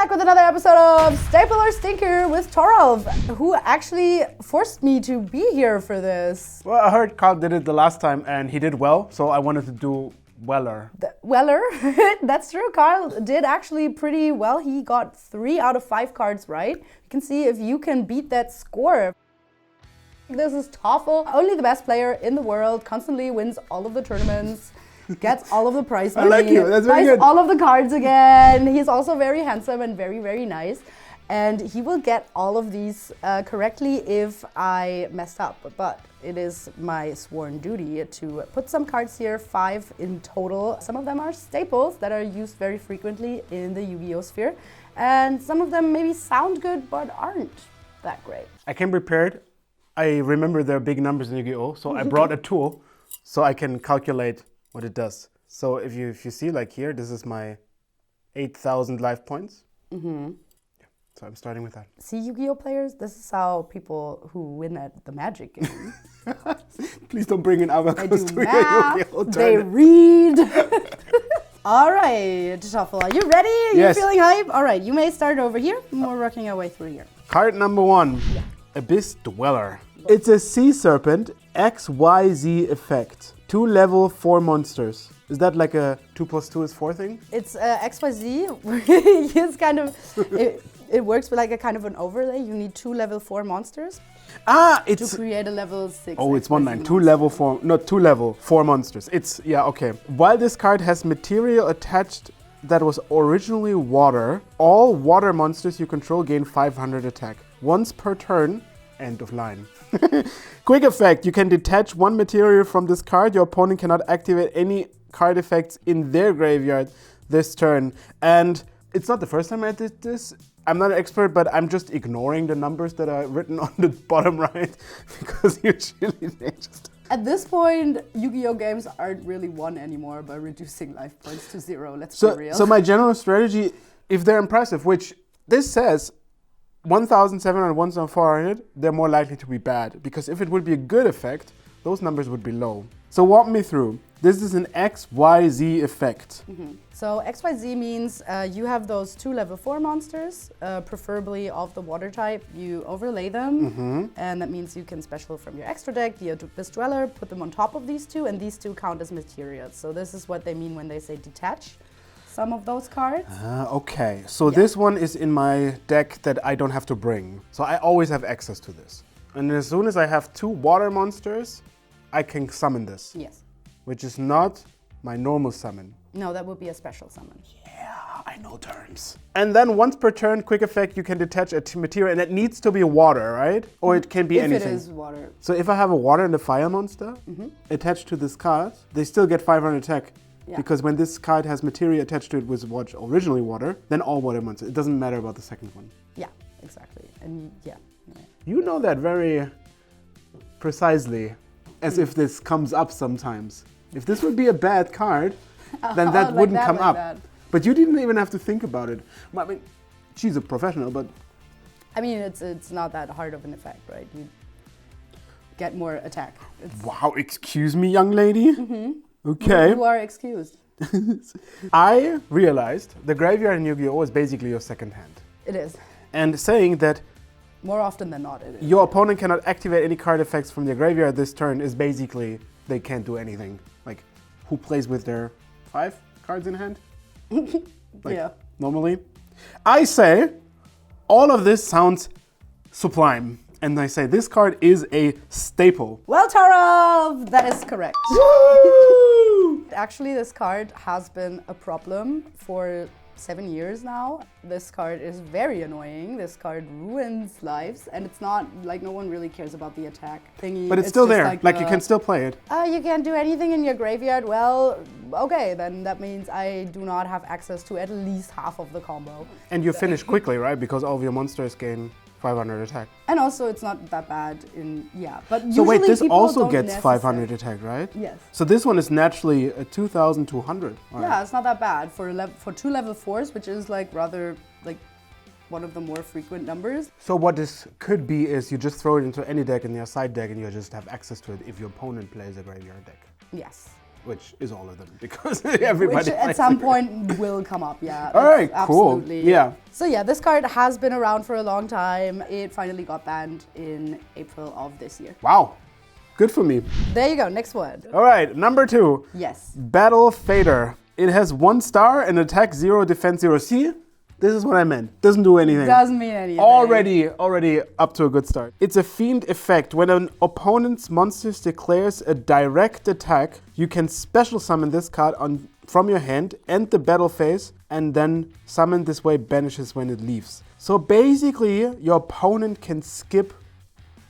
back with another episode of Staple or Stinker with Thoralf, who actually forced me to be here for this. Well, I heard Carl did it the last time and he did well, so I wanted to do weller. Weller? That's true. Carl did actually pretty well. He got 3 out of 5 cards right. You can see if you can beat that score. This is Thoralf, only the best player in the world, constantly wins all of the tournaments. Gets all of the prize money, I like you. That's very buys good. all of the cards again. He's also very handsome and very, very nice. And he will get all of these correctly if I messed up. But it is my sworn duty to put some cards here, 5 in total. Some of them are staples that are used very frequently in the Yu-Gi-Oh sphere. And some of them maybe sound good, but aren't that great. I came prepared. I remember there are big numbers in Yu-Gi-Oh, so I brought a tool so I can calculate what it does. So if you see, like here, this is my 8,000 life points. Mm-hmm. So I'm starting with that. See, Yu-Gi-Oh players, this is how people who win at the Magic game. Please don't bring in abacus to math, your Yu-Gi-Oh they tournament. read. All right, Shuffle, are you ready? Are you Yes. feeling hype? All right, you may start over here. We're working our way through here. Card number 1, Abyss Dweller. It's a sea serpent XYZ effect. 2 level 4 monsters. Is that like a 2 plus 2 is 4 thing? It's XYZ. It's kind of, it works with like a kind of an overlay. You need 2 level 4 monsters It's to create a level 6. Oh, it's XYZ 1-9. monster. 2 level 4, not 2 level 4 monsters. It's, yeah, okay. While this card has material attached that was originally water, all water monsters you control gain 500 attack. Once per turn, end of line. Quick effect, you can detach 1 material from this card. Your opponent cannot activate any card effects in their graveyard this turn. And it's not the first time I did this. I'm not an expert, but I'm just ignoring the numbers that are written on the bottom right because usually they just... At this point, Yu-Gi-Oh games aren't really won anymore by reducing life points to 0. Let's be real. So my general strategy, if they're impressive, which this says 1,700, 1,400, they're more likely to be bad. Because if it would be a good effect, those numbers would be low. So walk me through. This is an XYZ effect. Mm-hmm. So XYZ means you have those 2 level 4 monsters, preferably of the water type. You overlay them, and that means you can special from your extra deck, the Abyss Dweller, put them on top of these 2, and these 2 count as materials. So this is what they mean when they say detach some of those cards. Okay, so this one is in my deck that I don't have to bring. So I always have access to this. And as soon as I have 2 water monsters, I can summon this. Yes. Which is not my normal summon. No, that would be a special summon. Yeah, I know terms. And then once per turn, quick effect, you can detach a material, and it needs to be water, right? Or it can be anything. If it is water. So if I have a water and a fire monster attached to this card, they still get 500 attack. Yeah. Because when this card has material attached to it with what's originally water, then all water monsters. It doesn't matter about the second one. Yeah, exactly. And yeah. You know that very precisely, as if this comes up sometimes. If this would be a bad card, then that like wouldn't that, come like up. that. But you didn't even have to think about it. I mean, she's a professional, but... I mean, it's not that hard of an effect, right? You get more attack. Wow, excuse me, young lady? Okay. You are excused. I realized the graveyard in Yu-Gi-Oh! Is basically your second hand. It is. And saying that More often than not, it is. your opponent cannot activate any card effects from their graveyard this turn is basically they can't do anything. Like, who plays with their 5 cards in hand? Yeah. Normally. I say, all of this sounds sublime. And I say, this card is a staple. Well, Thoralf, that is correct. Woo! Actually, this card has been a problem for 7 years now. This card is very annoying. This card ruins lives, and it's not like no one really cares about the attack thingy. But it's still just there. Like you can still play it. You can't do anything in your graveyard. Well, okay, then that means I do not have access to at least half of the combo. And you finish quickly, right? Because all of your monsters gain 500 attack. And also, it's not that bad in, but So wait, usually this people also don't gets necessarily- 500 attack, right? Yes. So this one is naturally a 2,200. All right. Yeah, it's not that bad for 2 level 4s, which is like rather like one of the more frequent numbers. So what this could be is you just throw it into any deck in your side deck and you just have access to it if your opponent plays a graveyard deck. Yes. which is all of them because everybody. Which at some point will come up, yeah. All right, cool. Absolutely. Yeah. So yeah, this card has been around for a long time. It finally got banned in April of this year. Wow. Good for me. There you go, next one. All right, number 2. Yes. Battle Fader. It has 1 star and attack 0, defense 0. See? This is what I meant. Doesn't do anything. Doesn't mean anything. Already up to a good start. It's a fiend effect. When an opponent's monster declares a direct attack, you can special summon this card from your hand, end the battle phase, and then summon this way banishes when it leaves. So basically, your opponent can skip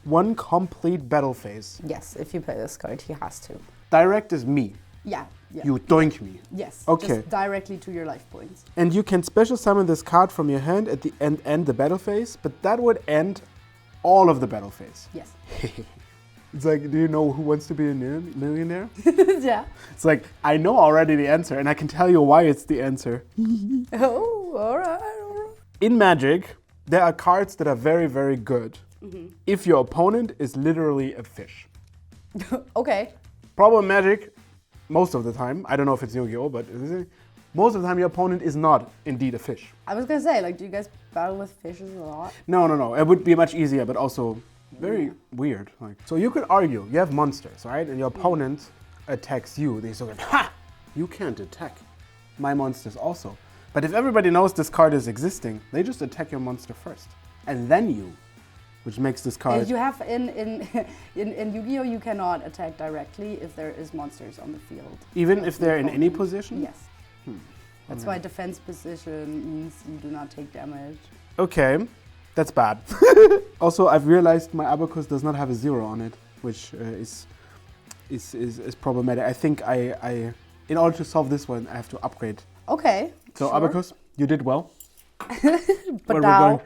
1 complete battle phase. Yes, if you play this card, he has to. Direct is me. Yeah. You doink me. Yes. Okay. Just directly to your life points. And you can special summon this card from your hand at the end the battle phase, but that would end all of the battle phase. Yes. It's like, do you know Who Wants to Be a Millionaire? Yeah. It's like, I know already the answer, and I can tell you why it's the answer. Oh, all right. In Magic, there are cards that are very, very good if your opponent is literally a fish. Okay. Problem Magic, most of the time, I don't know if it's Yu-Gi-Oh, but most of the time your opponent is not indeed a fish. I was gonna say, like, do you guys battle with fishes a lot? No. It would be much easier, but also very weird. Like, so you could argue, you have monsters, right? And your opponent attacks you. They say, ha! You can't attack my monsters also. But if everybody knows this card is existing, they just attack your monster first. And then you, which makes this card... You have, in Yu-Gi-Oh! You cannot attack directly if there is monsters on the field. Even if they're in any position? Yes. That's why defense position means you do not take damage. Okay, that's bad. Also, I've realized my abacus does not have a 0 on it, which is problematic. I think I in order to solve this one, I have to upgrade. Okay. So sure. abacus, you did well. But now now, we're going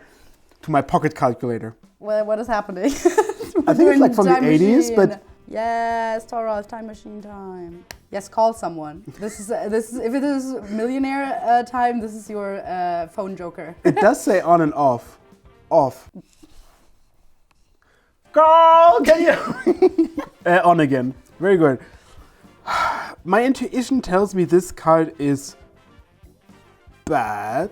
to my pocket calculator. well, what is happening? I think it's like from the 80s, but yes, Thoralf, time machine time. Yes, call someone. This is if it is millionaire time. This is your phone joker. it does say on and off. Off. Girl, can you? On again. Very good. My intuition tells me this card is bad.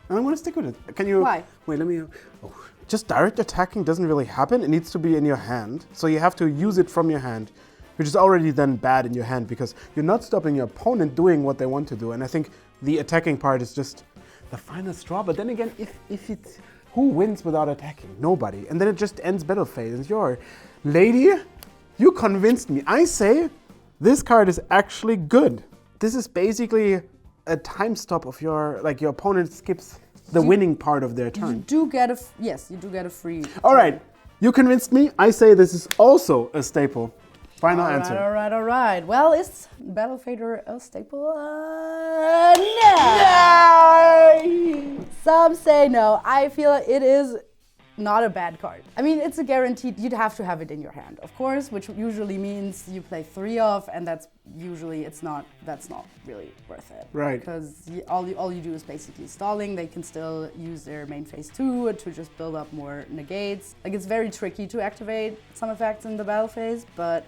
And I'm gonna stick with it. Can you? Why? Wait, let me. Oh. Just direct attacking doesn't really happen. It needs to be in your hand. So you have to use it from your hand, which is already then bad in your hand because you're not stopping your opponent doing what they want to do. And I think the attacking part is just the final straw. But then again, if it's, who wins without attacking? Nobody. And then it just ends battle phase. And you're, lady, you convinced me. I say this card is actually good. This is basically a time stop of your opponent skips the winning part of their turn. You do get a free. All right, you convinced me. I say this is also a staple. Final answer. All right. Well, is Battle Fader a staple? No. Yay! Some say no. I feel it is not a bad card. I mean, it's a guaranteed, you'd have to have it in your hand, of course, which usually means you play 3 off, and that's not really worth it. Right. Because all you do is basically stalling. They can still use their main phase 2 to just build up more negates. Like, it's very tricky to activate some effects in the battle phase, but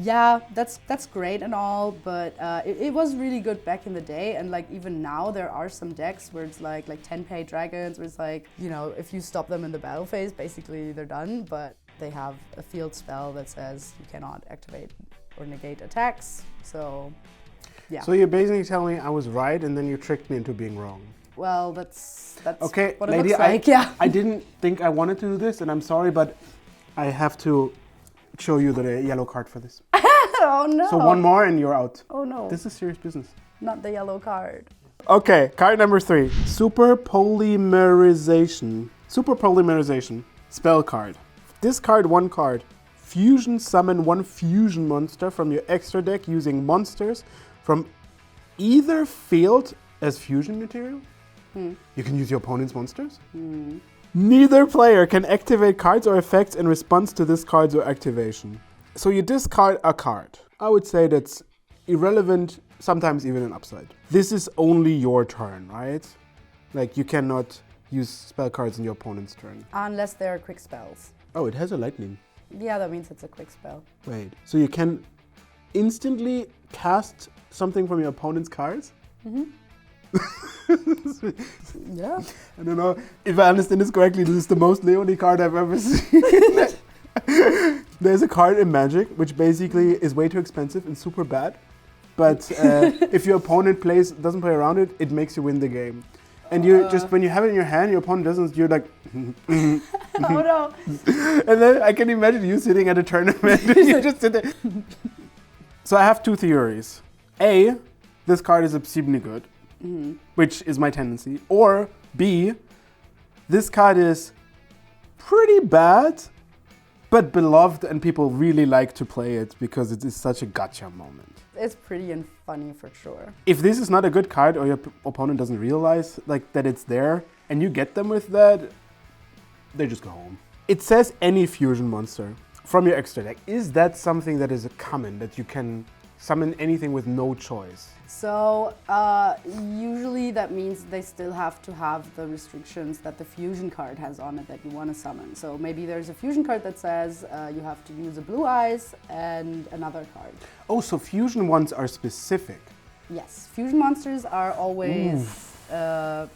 yeah, that's great and all, but it was really good back in the day, and like even now there are some decks where it's like 10-pay dragons, where it's like, you know, if you stop them in the battle phase, basically they're done, but they have a field spell that says you cannot activate or negate attacks, so yeah. So you're basically telling me I was right and then you tricked me into being wrong. Well, that's okay, what lady, it looks like, yeah. I didn't think I wanted to do this, and I'm sorry, but I have to show you the yellow card for this. Oh no. So one more and you're out. Oh no. This is serious business. Not the yellow card. Okay, card number 3. Super Polymerization. Super Polymerization. Spell card. Discard 1 card. Fusion summon 1 fusion monster from your extra deck using monsters from either field as fusion material. You can use your opponent's monsters. Neither player can activate cards or effects in response to this card's or activation. So you discard a card. I would say that's irrelevant, sometimes even an upside. This is only your turn, right? Like, you cannot use spell cards in your opponent's turn. Unless they're quick spells. Oh, it has a lightning. Yeah, that means it's a quick spell. Wait, so you can instantly cast something from your opponent's cards. Yeah. I don't know if I understand this correctly. This is the most Leonie card I've ever seen. There's a card in Magic which basically is way too expensive and super bad. But if your opponent doesn't play around it, it makes you win the game. And you just, when you have it in your hand, your opponent doesn't, you're like, Oh no. And then I can imagine you sitting at a tournament and you just sit there. So I have two theories. A, this card is obscenely good, which is my tendency. Or B, this card is pretty bad, but beloved and people really like to play it because it is such a gotcha moment. It's pretty and funny for sure. If this is not a good card or your opponent doesn't realize that it's there and you get them with that, they just go home. It says any fusion monster from your extra deck. Is that something that is a common, that you can summon anything with no choice? So usually that means they still have to have the restrictions that the fusion card has on it that you want to summon. So maybe there's a fusion card that says you have to use a blue eyes and another card. Oh, so fusion ones are specific. Yes, fusion monsters are always, they're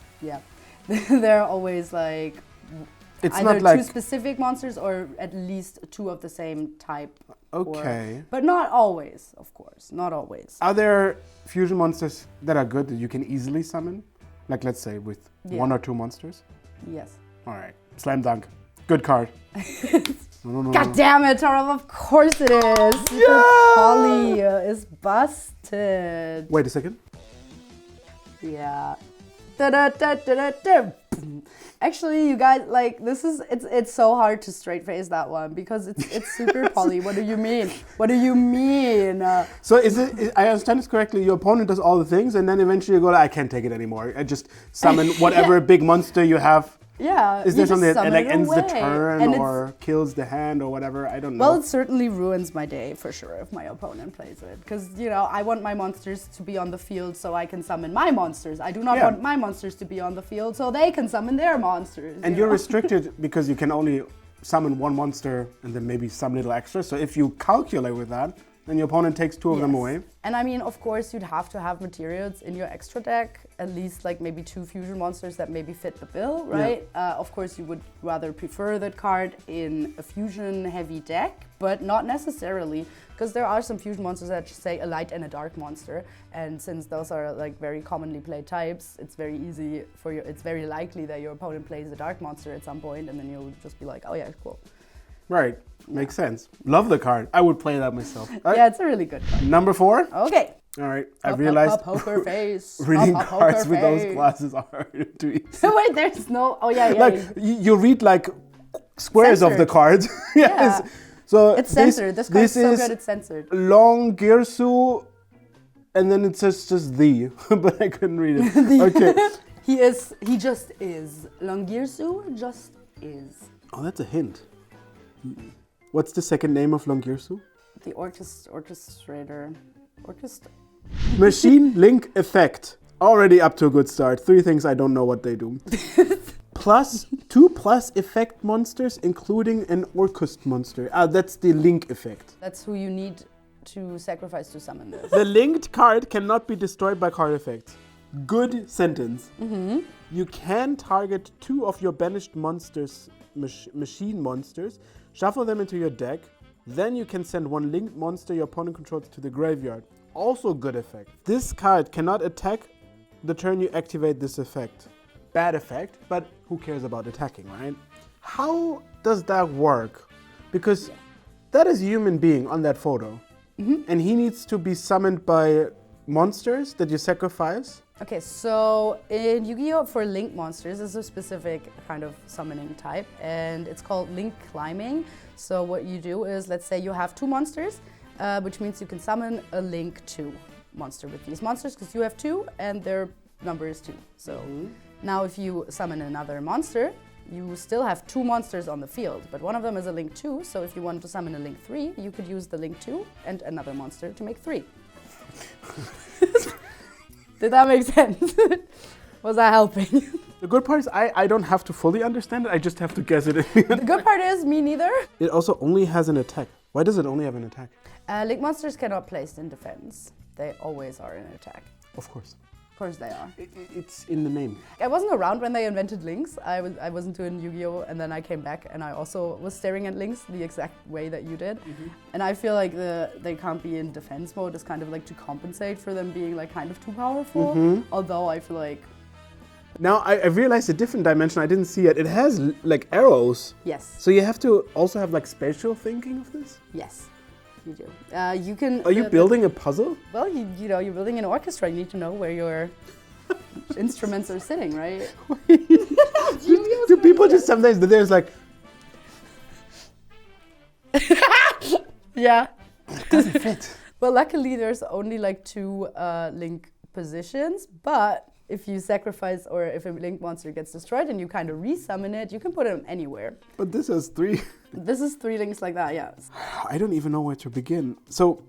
always like it's either not like two specific monsters or at least two of the same type. Okay. But not always, of course, not always. Are there fusion monsters that are good that you can easily summon? Like let's say with one or two monsters? Yes. All right, slam dunk. Good card. No. God damn it, Thoralf, of course it is. Yeah! Poly is busted. Wait a second. Yeah. Actually, you guys, like, it's so hard to straight face that one because it's super poly. What do you mean? What do you mean? So I understand this correctly, your opponent does all the things and then eventually you go, I can't take it anymore. I just summon whatever big monster you have. Yeah. Is there something that like ends the away. turn And or kills the hand or whatever? I don't know. Well, it certainly ruins my day for sure if my opponent plays it. Because, you know, I want my monsters to be on the field so I can summon my monsters. I do not want my monsters to be on the field so they can summon their monsters. And you're restricted because you can only summon one monster and then maybe some little extra. So if you calculate with that, then your opponent takes two of them away. And I mean, of course, you'd have to have materials in your extra deck, at least like maybe two fusion monsters that maybe fit the bill, right? Yeah. Of course, you would rather prefer that card in a fusion heavy deck, but not necessarily, because there are some fusion monsters that just say a light and a dark monster. And since those are like very commonly played types, it's very easy for you. It's very likely that your opponent plays a dark monster at some point, and then you'll just be like, oh yeah, cool. Right. Makes sense. Love the card. I would play that myself. Right. Yeah, it's a really good card. Number 4. Okay. All right. I realized poker face. reading cards with those glasses are too easy. Wait, there's no. Oh yeah. Like you read like squares censored. of the cards. Yes. Yeah. So it's censored. This card's so good. It's censored. Longu, and then it says just the, but I couldn't read it. Okay. He just is. Longu just is. Oh, that's a hint. What's the second name of Longu? The orchestrator. Machine Link Effect. Already up to a good start. 3 things I don't know what they do. +2 effect monsters, including an Orcust monster. That's the link effect. That's who you need to sacrifice to summon this. The linked card cannot be destroyed by card effects. Good sentence. You can target 2 of your banished monsters, machine monsters, shuffle them into your deck, then you can send 1 linked monster your opponent controls to the graveyard. Also good effect. This card cannot attack the turn you activate this effect. Bad effect, but who cares about attacking, right? How does that work? Because that is a human being on that photo. And he needs to be summoned by monsters that you sacrifice. Okay, so in Yu-Gi-Oh! For link monsters, there's a specific kind of summoning type, and it's called link climbing. So what you do is, let's say you have 2 monsters, which means you can summon a link 2 monster with these monsters, because you have 2 and their number is 2. So now if you summon another monster, you still have 2 monsters on the field, but one of them is a link 2, so if you wanted to summon a link 3, you could use the link 2 and another monster to make 3. Did that make sense? Was that helping? The good part is I don't have to fully understand it, I just have to guess it. The good part is, me neither. It also only has an attack. Why does it only have an attack? Link monsters cannot place in defense. They always are in attack. Of course. Of course they are. It's in the name. I wasn't around when they invented links. I wasn't doing Yu-Gi-Oh! And then I came back and I also was staring at links the exact way that you did. And I feel like they can't be in defense mode. It's kind of like to compensate for them being like kind of too powerful. Although I feel like... Now I realized a different dimension. I didn't see it. It has like arrows. Yes. So you have to also have like spatial thinking of this? Yes. You do. You can. Are you building a puzzle? Well, you know, you're building an orchestra. You need to know where your instruments are sitting, right? Do people just sometimes there's like? Yeah. Doesn't fit. Well, luckily there's only like 2 link positions, but if you sacrifice or if a link monster gets destroyed and you kind of resummon it, you can put it anywhere. But this has 3. This is 3 links like that, yeah. I don't even know where to begin. So,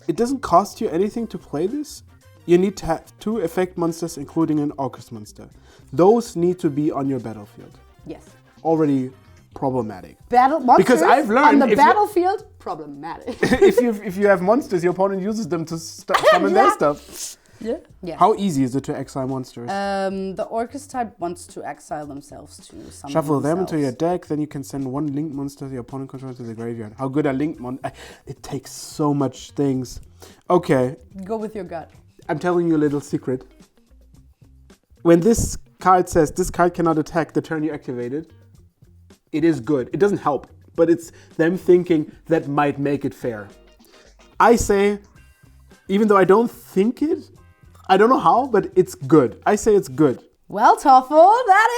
it doesn't cost you anything to play this. You need to have 2 effect monsters, including an orchestra monster. Those need to be on your battlefield. Yes. Already problematic. Battle monsters because I've learned on the battlefield, problematic. if you have monsters, your opponent uses them to summon their stuff. Yeah. Yes. How easy is it to exile monsters? The orchestra type wants to exile themselves to summon Shuffle them themselves. into your deck, then you can send 1 link monster your opponent controls to the graveyard. How good are link It takes so much things. Okay. Go with your gut. I'm telling you a little secret. When this card says this card cannot attack the turn you activated, it is good. It doesn't help, but it's them thinking that might make it fair. I say, even though I don't think it, I don't know how, but it's good. I say it's good. Well, Toffel, that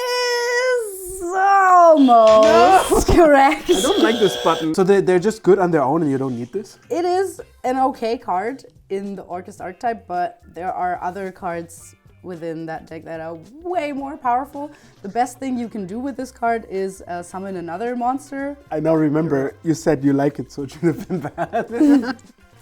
is almost correct. I don't like this button. So they're just good on their own and you don't need this? It is an okay card in the Orcust archetype, but there are other cards within that deck that are way more powerful. The best thing you can do with this card is summon another monster. I now remember you said you like it, so it should have been bad.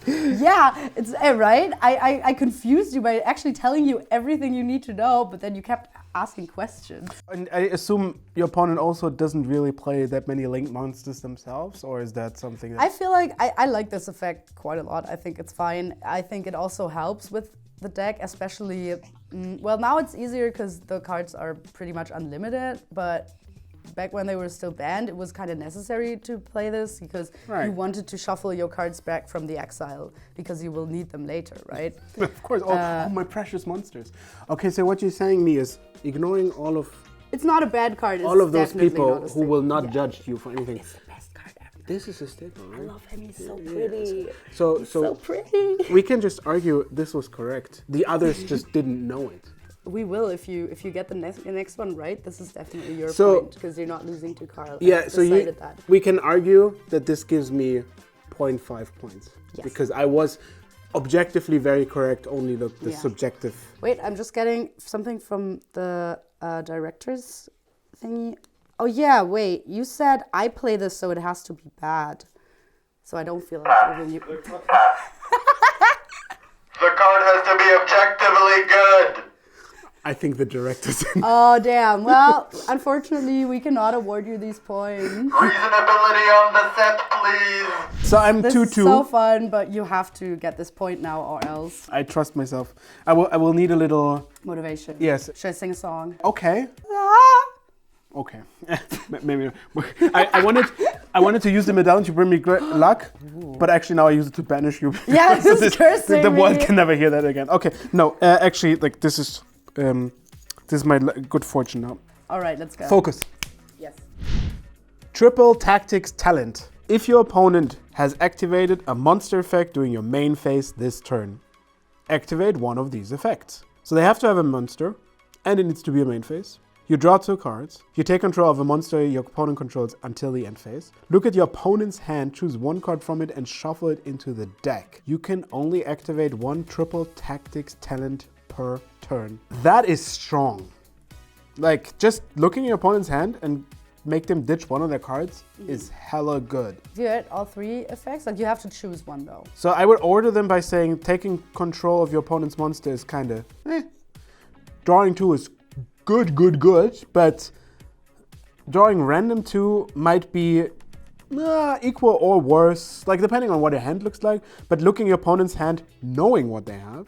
Yeah, it's right. I confused you by actually telling you everything you need to know, but then you kept asking questions. And I assume your opponent also doesn't really play that many link monsters themselves, or is that something that... I feel like I like this effect quite a lot. I think it's fine. I think it also helps with the deck, especially... well, now it's easier because the cards are pretty much unlimited, but... back when they were still banned, it was kind of necessary to play this because you wanted to shuffle your cards back from the exile because you will need them later, right? Of course, oh, my precious monsters. Okay, so what you're saying me is ignoring all of... It's not a bad card. All of those people who will not judge you for anything. It's the best card ever. This is a staple, right? I love him, he's so pretty. So pretty. We can just argue this was correct. The others just didn't know it. We will if you get the next one right. This is definitely your point because you're not losing to Carl. Yeah, so we can argue that this gives me 0.5 points because I was objectively very correct. Only the subjective. Wait, I'm just getting something from the director's thingy. Oh yeah, wait. You said I play this, so it has to be bad. So I don't feel like giving you. The card has to be objectively good. I think the director's in. Oh, damn. Well, unfortunately, we cannot award you these points. Reasonability on the set, please. So I'm 2-2. This is so fun, but you have to get this point now or else. I trust myself. I will need a little... motivation. Yes. Should I sing a song? Okay. Okay. Maybe. I wanted to use the medallion to bring me luck, but actually now I use it to banish you. Yeah, this is cursing the world can never hear that again. Okay. No, actually, like this is my good fortune now. All right, let's go. Focus. Yes. Triple tactics talent. If your opponent has activated a monster effect during your main phase this turn, activate one of these effects. So they have to have a monster, and it needs to be a main phase. You draw 2 cards. You take control of a monster your opponent controls until the end phase. Look at your opponent's hand, choose 1 card from it, and shuffle it into the deck. You can only activate 1 triple tactics talent per turn. That is strong. Like, just looking at your opponent's hand and make them ditch one of their cards is hella good. Do you get all 3 effects? Like, you have to choose one, though. So I would order them by saying taking control of your opponent's monster is kind of Drawing 2 is good, but drawing random 2 might be equal or worse, like depending on what your hand looks like. But looking at your opponent's hand, knowing what they have,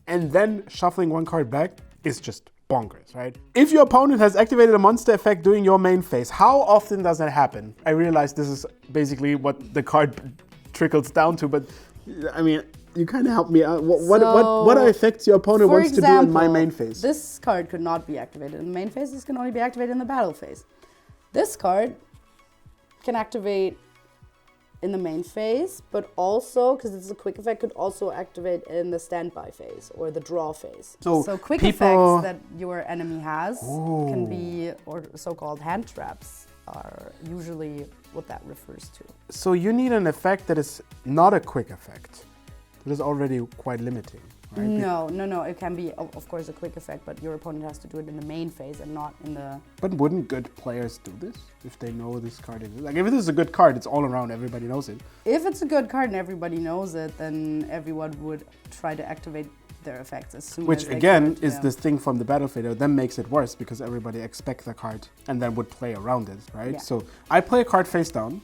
and then shuffling one card back is just bonkers, right? If your opponent has activated a monster effect during your main phase, how often does that happen? I realize this is basically what the card trickles down to, but I mean, you kind of help me out. What are effects your opponent wants to do in my main phase? This card could not be activated in the main phase. This can only be activated in the battle phase. This card can activate in the main phase, but also, because it's a quick effect, could also activate in the standby phase or the draw phase. So quick effects that your enemy has can be, or so-called hand traps are usually what that refers to. So you need an effect that is not a quick effect. It is already quite limiting, right? No. It can be, of course, a quick effect, but your opponent has to do it in the main phase and not in the... But wouldn't good players do this if they know this card exists? Like, if it is a good card, it's all around, everybody knows it. If it's a good card and everybody knows it, then everyone would try to activate their effects as soon as they Which, again, could, is this thing from the battlefield that then makes it worse because everybody expects the card and then would play around it, right? Yeah. So I play a card face down.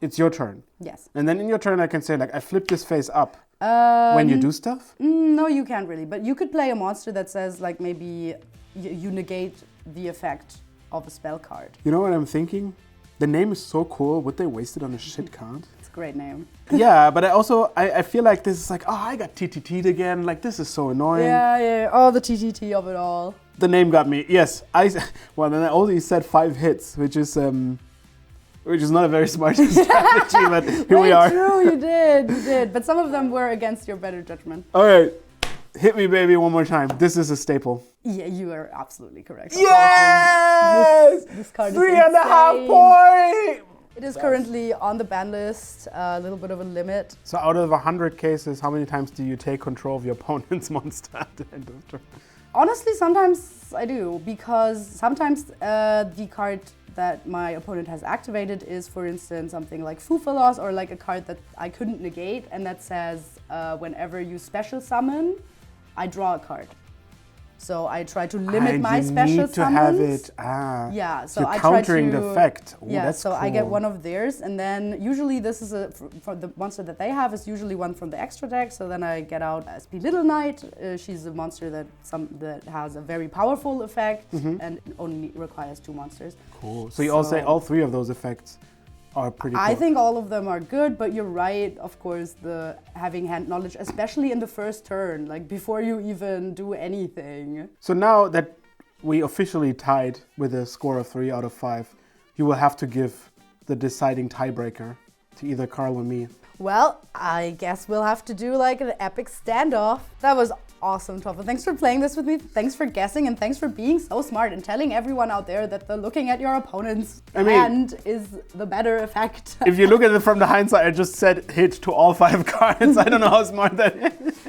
It's your turn. Yes. And then in your turn, I can say, like, I flip this face up. When you do stuff? No, you can't really. But you could play a monster that says, like, maybe you negate the effect of a spell card. You know what I'm thinking? The name is so cool. Would they waste it on a shit card? It's a great name. Yeah, but I feel like this is like, oh, I got TTT'd again. Like, this is so annoying. Yeah. Oh, the TTT of it all. The name got me. Yes. Well, then I only said 5 hits, which is not a very smart strategy, but here we are. True, you did. But some of them were against your better judgment. All right. Hit me, baby, one more time. This is a staple. Yeah, you are absolutely correct. Yes! This card is 3.5 points! It is currently on the ban list, a little bit of a limit. So out of 100 cases, how many times do you take control of your opponent's monster at the end of the turn? Honestly, sometimes I do, because sometimes the card that my opponent has activated is, for instance, something like Fufalos, or like a card that I couldn't negate, and that says whenever you special summon, I draw a card. So I try to limit my special summons. You need to have it. Yeah, so you're I countering try to, the effect. Ooh, yeah, that's so cool. I get one of theirs, and then usually this is for the monster that they have is usually one from the extra deck. So then I get out SP Little Knight. She's a monster that has a very powerful effect and only requires 2 monsters. Cool. So you all say all 3 of those effects are pretty cool. I think all of them are good, but you're right, of course, the having hand knowledge, especially in the first turn, like before you even do anything. So now that we officially tied with a score of 3 out of 5, you will have to give the deciding tiebreaker to either Carl or me. Well, I guess we'll have to do like an epic standoff. That was awesome, Thoralf. Thanks for playing this with me. Thanks for guessing, and thanks for being so smart and telling everyone out there that the looking at your opponent's hand is the better effect. If you look at it from the hindsight, I just said hit to all 5 cards. I don't know how smart that is.